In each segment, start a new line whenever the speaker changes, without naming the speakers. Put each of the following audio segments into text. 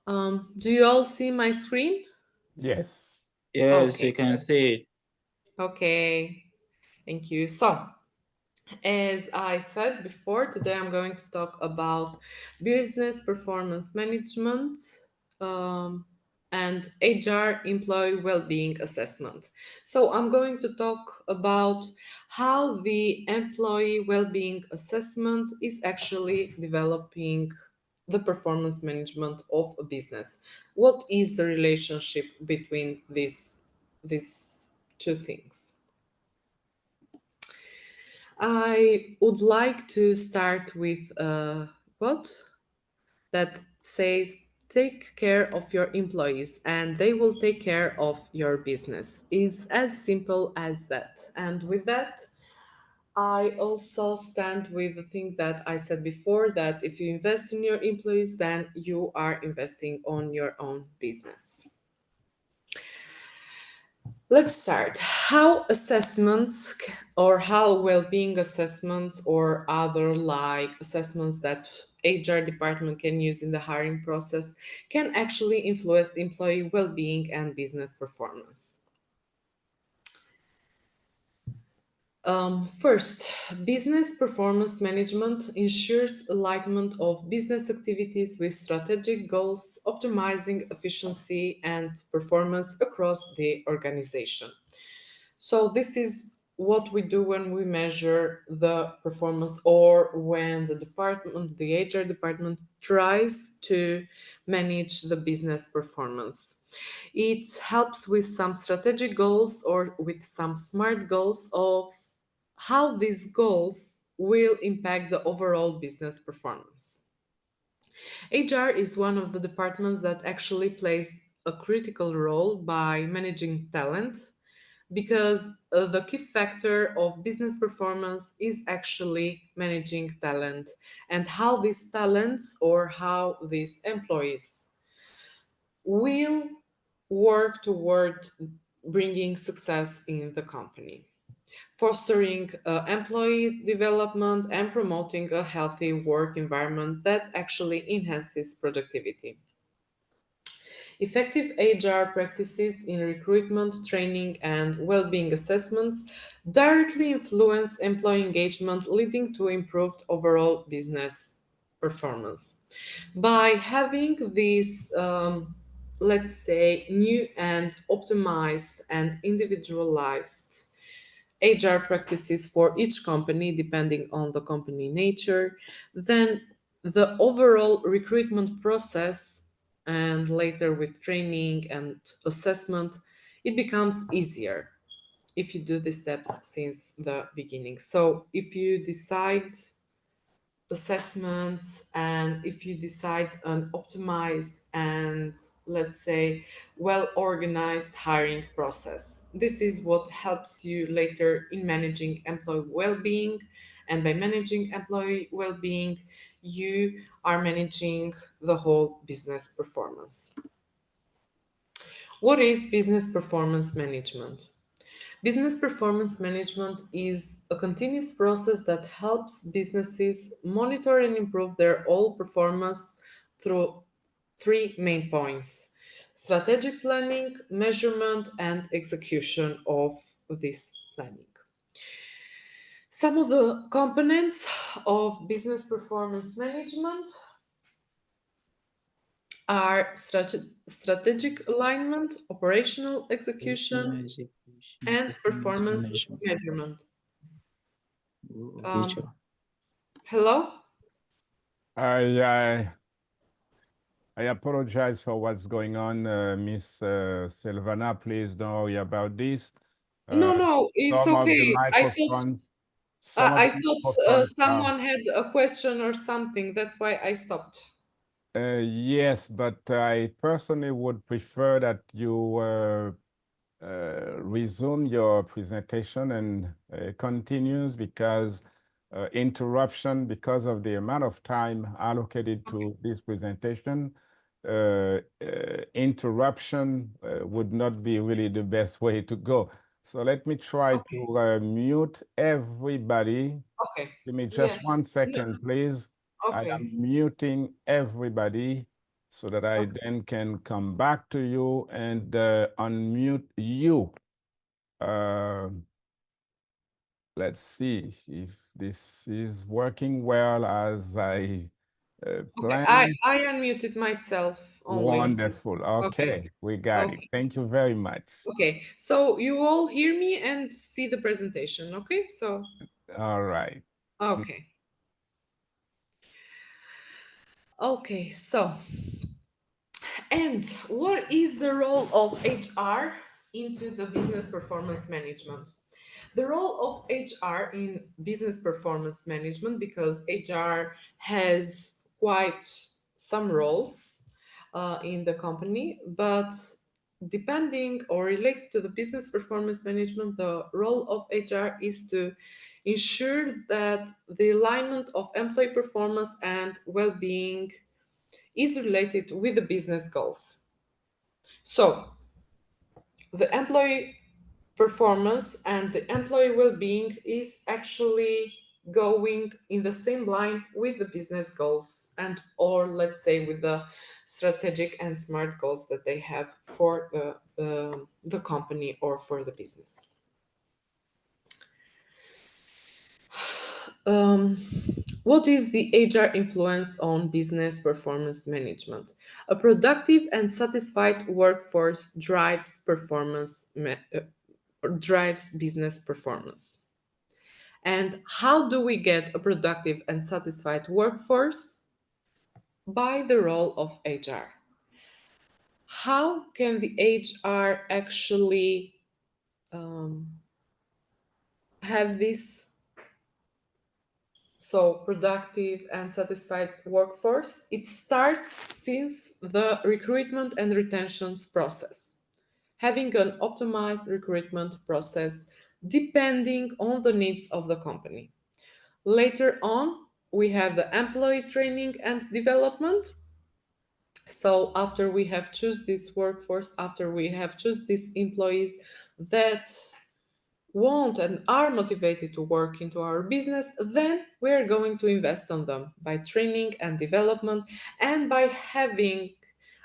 Do you all see my screen?
Yes.
Yes, you
Okay.
can see it.
Okay. Thank you. So, as I said before, today I'm going to talk about business performance management um, and HR employee well-being assessment. So I'm going to talk about how the employee well-being assessment is actually developing the performance management of a business. What is the relationship between these two things? I would like to start with a quote that says, "Take care of your employees and they will take care of your business." It's as simple as that. And with that, I also stand with the thing that I said before, that if you invest in your employees, then you are investing on your own business. Let's start. How assessments or how well-being assessments or other like assessments that HR department can use in the hiring process can actually influence employee well-being and business performance. First, business performance management ensures alignment of business activities with strategic goals, optimizing efficiency and performance across the organization. So this is what we do when we measure the performance or when the HR department tries to manage the business performance. It helps with some strategic goals or with some smart goals of how these goals will impact the overall business performance. HR is one of the departments that actually plays a critical role by managing talent because the key factor of business performance is actually managing talent and how these talents or how these employees will work toward bringing success in the company, fostering employee development and promoting a healthy work environment that actually enhances productivity. Effective HR practices in recruitment, training, and well being assessments directly influence employee engagement, leading to improved overall business performance. By having these, let's say, new and optimized and individualized HR practices for each company, depending on the company nature, then the overall recruitment process and later with training and assessment, it becomes easier if you do the steps since the beginning. So if you decide assessments and if you decide an optimized and let's say well organized hiring process, this is what helps you later in managing employee well-being, and by managing employee well-being you are managing the whole business performance. What is business performance management? Business performance management is a continuous process that helps businesses monitor and improve their all performance through three main points: strategic planning, measurement, and execution of this planning. Some of the components of business performance management are strategic alignment, operational execution,
Operational execution,
and
performance
performance
management.
measurement.
Oh, good
Um,
job.
Hello?
I, I I apologize for what's going on, Miss Silvana. Please don't worry about this.
No,
Uh,
no, it's
some of the
okay.
microphones, some of
I
the
thought
microphones are.
someone had a question or something. That's why I stopped.
Yes, but I personally would prefer that you resume your presentation and continues because interruption, because of the amount of time allocated
Okay.
to this presentation, interruption would not be really the best way to go. So let me try
Okay.
to mute everybody.
Okay.
Give me
Yeah.
just one
No,
second, please. I
okay.
am muting everybody. so that I then can come back to you and unmute you. Uh, let's see if this is working well as I
Okay, I,
planned.
I unmuted myself only.
Wonderful.
Okay,
Okay, we got it.
okay,
Thank you very much.
okay. So you all hear me and see the presentation, okay? So,
All right.
okay. Okay, so, and what is the role of HR into the business performance management? The role of HR in business performance management, because HR has quite some roles in the company, but depending or related to the business performance management, the role of HR is to ensure that the alignment of employee performance and well-being is related with the business goals. So, the employee performance and the employee well-being is actually going in the same line with the business goals, and or let's say with the strategic and smart goals that they have for the company or for the business. um, what is the HR influence on business performance management? A productive and satisfied workforce drives business performance. And how do we get a productive and satisfied workforce? By the role of HR. How can the HR actually have this so productive and satisfied workforce? It starts since the recruitment and retentions process. Having an optimized recruitment process depending on the needs of the company. Later on, we have the employee training and development. So after we have choose this workforce, after we have choose these employees that want and are motivated to work into our business, then we're going to invest on them by training and development and by having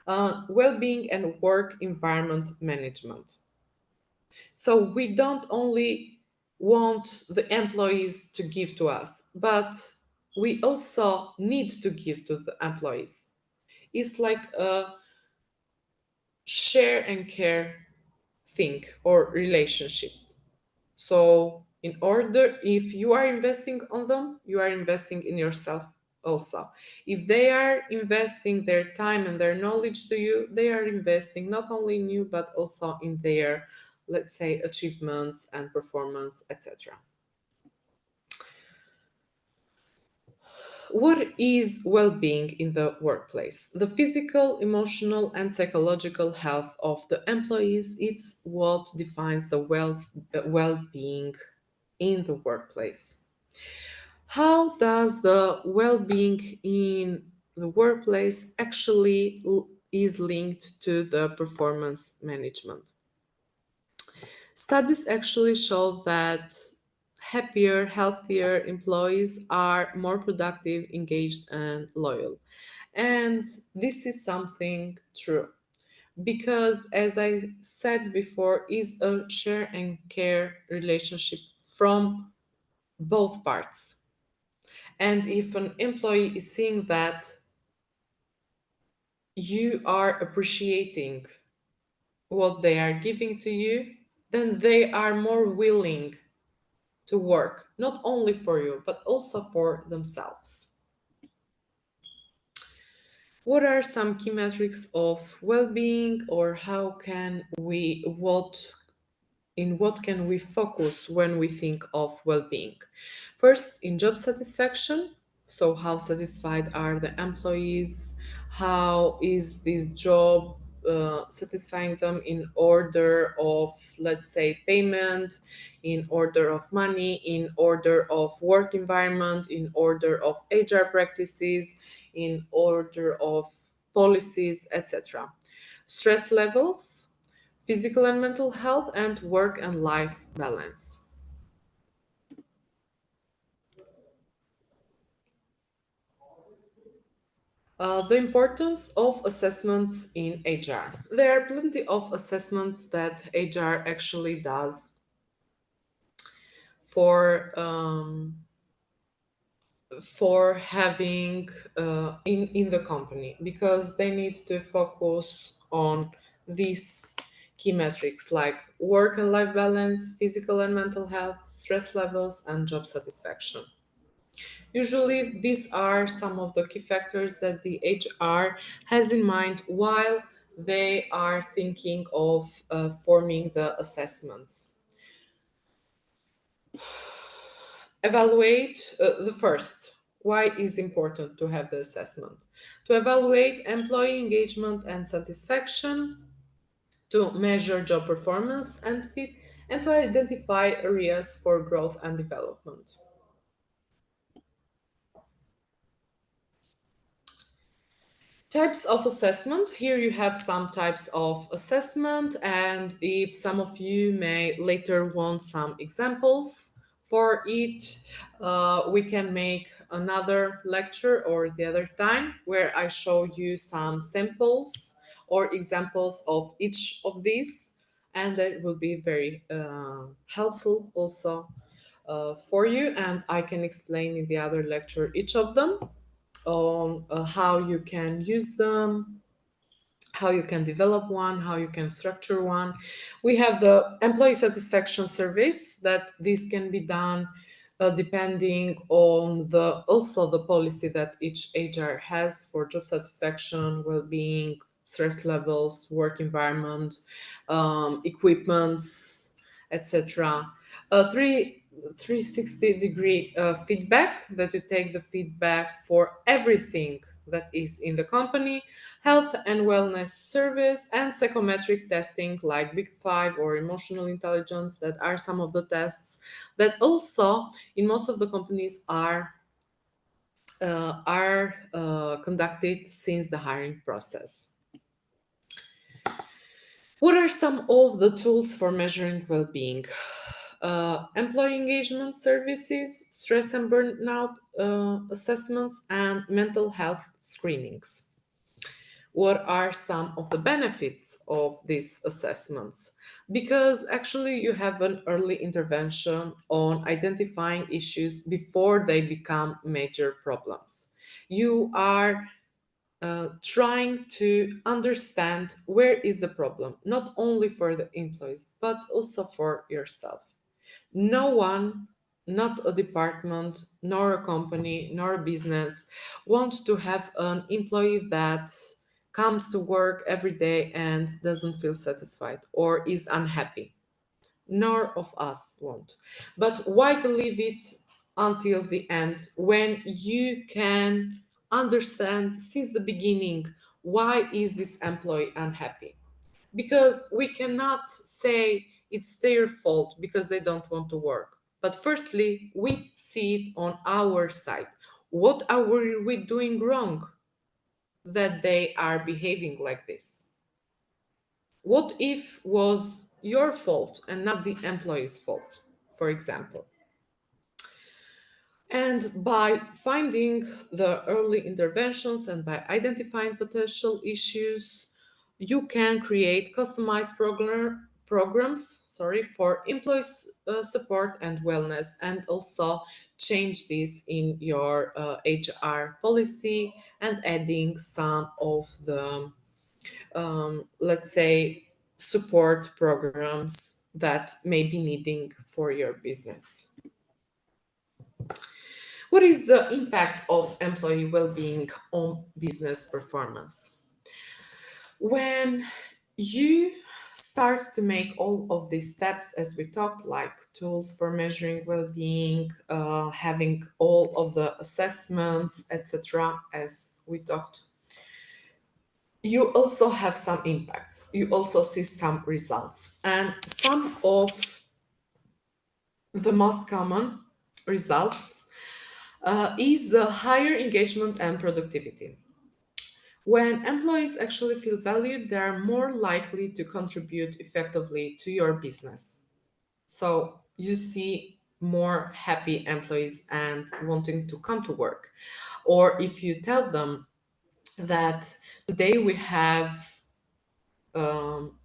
well-being and work environment management. So we don't only want the employees to give to us, but we also need to give to the employees. It's like a share and care thing or relationship. So, in order, if you are investing on them, you are investing in yourself also. If they are investing their time and their knowledge to you, they are investing not only in you, but also in their, let's say, achievements and performance, etc. What is well being in the workplace? The physical, emotional, and psychological health of the employees, it's what defines the well being in the workplace. How does the well being in the workplace actually is linked to the performance management? Studies actually show that happier, healthier employees are more productive, engaged, and loyal. And this is something true because, as I said before, is a share and care relationship from both parts. And if an employee is seeing that you are appreciating what they are giving to you, then they are more willing to work, not only for you, but also for themselves. What are some key metrics of well-being, or how can we, what can we focus when we think of well-being? First, in job satisfaction. So how satisfied are the employees? How is this job satisfying them in order of, let's say, payment, in order of money, in order of work environment, in order of HR practices, in order of policies, etc. Stress levels, physical and mental health, and work and life balance. The importance of assessments in HR. There are plenty of assessments that HR actually does for having in the company, because they need to focus on these key metrics like work and life balance, physical and mental health, stress levels, and job satisfaction. Usually, these are some of the key factors that the HR has in mind while they are thinking of forming the assessments. Evaluate the first. Why is important to have the assessment? To evaluate employee engagement and satisfaction, to measure job performance and fit, and to identify areas for growth and development. Types of assessment. Here you have some types of assessment, and if some of you may later want some examples for it, we can make another lecture or the other time where I show you some samples or examples of each of these, and that will be very helpful also for you, and I can explain in the other lecture each of them on how you can use them, how you can develop one, how you can structure one. We have the employee satisfaction surveys that this can be done depending on the also the policy that each HR has for job satisfaction, well-being, stress levels, work environment, equipments, etc. Three 360-degree feedback, that you take the feedback for everything that is in the company, health and wellness service, and psychometric testing like Big Five or emotional intelligence, that are some of the tests that also in most of the companies are conducted since the hiring process. What are some of the tools for measuring well-being? Employee engagement services, stress and burnout assessments, and mental health screenings. What are some of the benefits of these assessments? Because actually, you have an early intervention on identifying issues before they become major problems. You are trying to understand where is the problem, not only for the employees, but also for yourself. No one, not a department, nor a company, nor a business, wants to have an employee that comes to work every day and doesn't feel satisfied or is unhappy. Nor of us want. But why to leave it until the end when you can understand since the beginning why is this employee unhappy? Because we cannot say it's their fault because they don't want to work. But firstly, we see it on our side. What are we doing wrong that they are behaving like this? What if was your fault and not the employee's fault, for example? And by finding the early interventions and by identifying potential issues, you can create customized programs for employees support and wellness, and also change this in your HR policy and adding some of the let's say support programs that may be needing for your business. What is the impact of employee well-being on business performance? When you start to make all of these steps, as we talked, like tools for measuring well-being, having all of the assessments, etc., as we talked, you also have some impacts. You also see some results. And some of the most common results is the higher engagement and productivity. When employees actually feel valued, they are more likely to contribute effectively to your business. So you see more happy employees and wanting to come to work. Or if you tell them that today we have, um,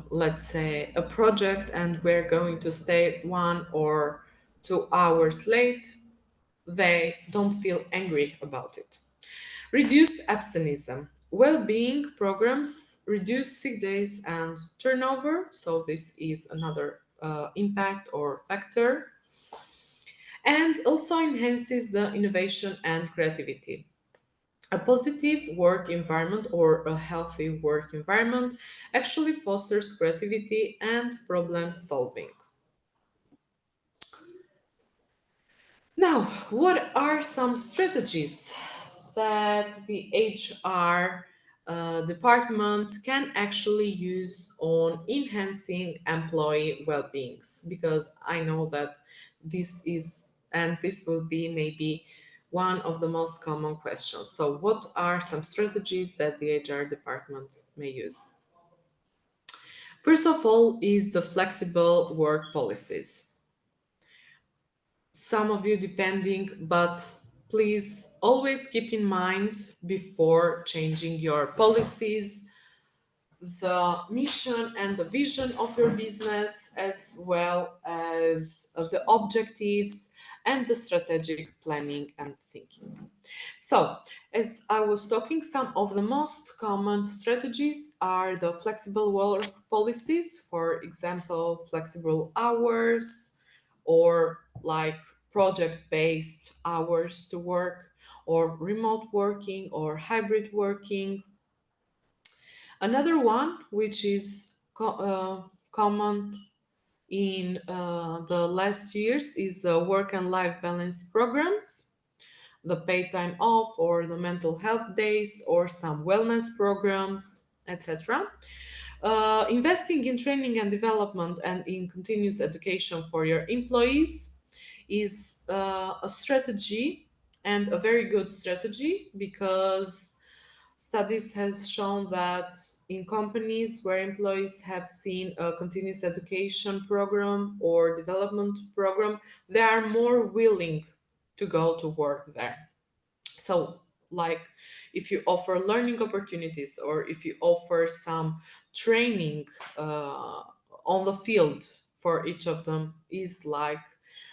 let's say, a project and we're going to stay 1 or 2 hours late, they don't feel angry about it. Reduced absenteeism. Well-being programs reduce sick days and turnover, so this is another impact or factor, and also enhances the innovation and creativity. A positive work environment or a healthy work environment actually fosters creativity and problem solving. Now, what are some strategies that the HR department can actually use on enhancing employee well-beings? Because I know that this is, and this will be maybe one of the most common questions. So, what are some strategies that the HR department may use? First of all, is the flexible work policies. Some of you depending, but please always keep in mind before changing your policies the mission and the vision of your business, as well as the objectives and the strategic planning and thinking. So, as I was talking, some of the most common strategies are the flexible work policies, for example, flexible hours, or like project based hours to work, or remote working, or hybrid working. Another one, which is common in the last years, is the work and life balance programs, the paid time off, or the mental health days, or some wellness programs, etc. Investing in training and development and in continuous education for your employees is a strategy, and a very good strategy, because studies have shown that in companies where employees have seen a continuous education program or development program, they are more willing to go to work there. So, like, if you offer learning opportunities, or if you offer some training on the field for each of them, is like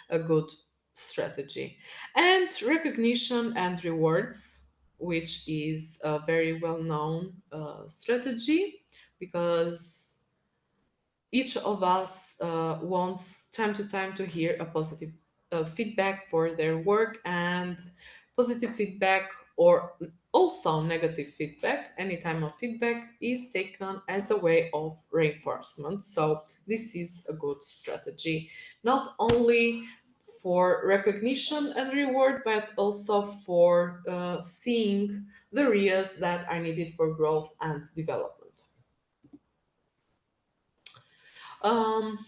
a good strategy. And recognition and rewards, which is a very well known strategy, because each of us wants time to time to hear a positive feedback for their work, and positive feedback, or also negative feedback, any time of feedback is taken as a way of reinforcement. So this is a good strategy, not only for recognition and reward, but also for seeing the areas that are needed for growth and development. um,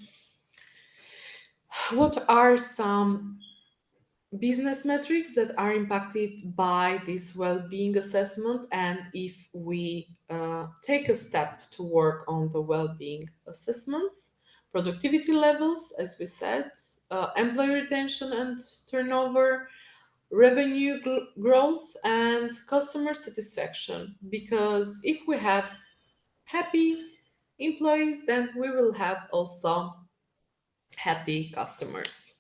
what are some business metrics that are impacted by this well-being assessment, and if we take a step to work on the well-being assessments? Productivity levels, as we said, employee retention and turnover, revenue growth, and customer satisfaction, because if we have happy employees, then we will have also happy customers.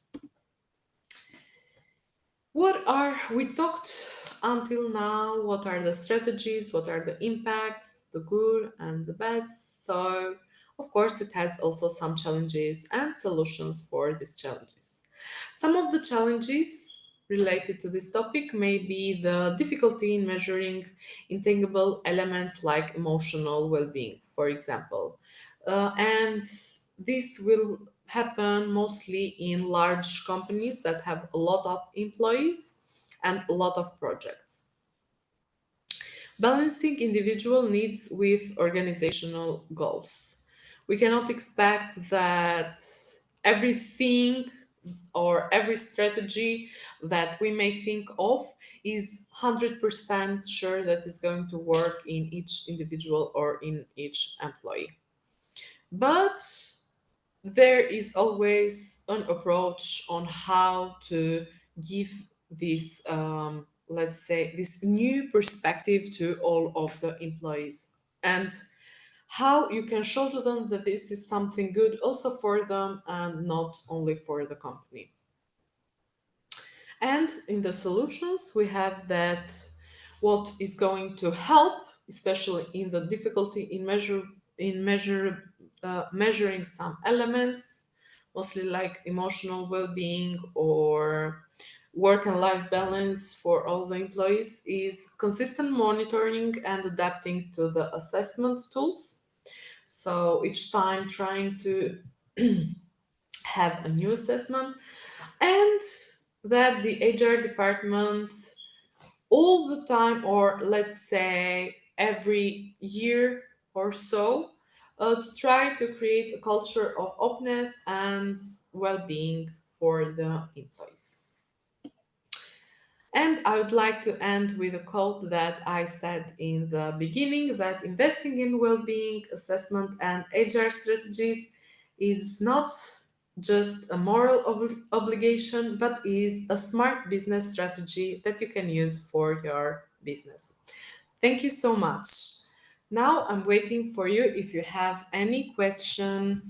What are we talked until now? What are the strategies? What are the impacts, the good and the bad? So, of course, it has also some challenges and solutions for these challenges. Some of the challenges related to this topic may be the difficulty in measuring intangible elements like emotional well being, for example. And this will happen mostly in large companies that have a lot of employees and a lot of projects. Balancing individual needs with organizational goals. We cannot expect that everything or every strategy that we may think of is 100% sure that is going to work in each individual or in each employee. But there is always an approach on how to give this let's say, this new perspective to all of the employees, and how you can show to them that this is something good also for them and not only for the company. And in the solutions, we have that what is going to help, especially in the difficulty in measuring some elements, mostly like emotional well-being or work and life balance for all the employees, is consistent monitoring and adapting to the assessment tools. So each time trying to have a new assessment, and that the HR department all the time, or let's say every year or so, to try to create a culture of openness and well-being for the employees. And I would like to end with a quote that I said in the beginning, that investing in well being assessment and HR strategies is not just a moral obligation, but is a smart business strategy that you can use for your business. Thank you so much. Now I'm waiting for you if you have any question.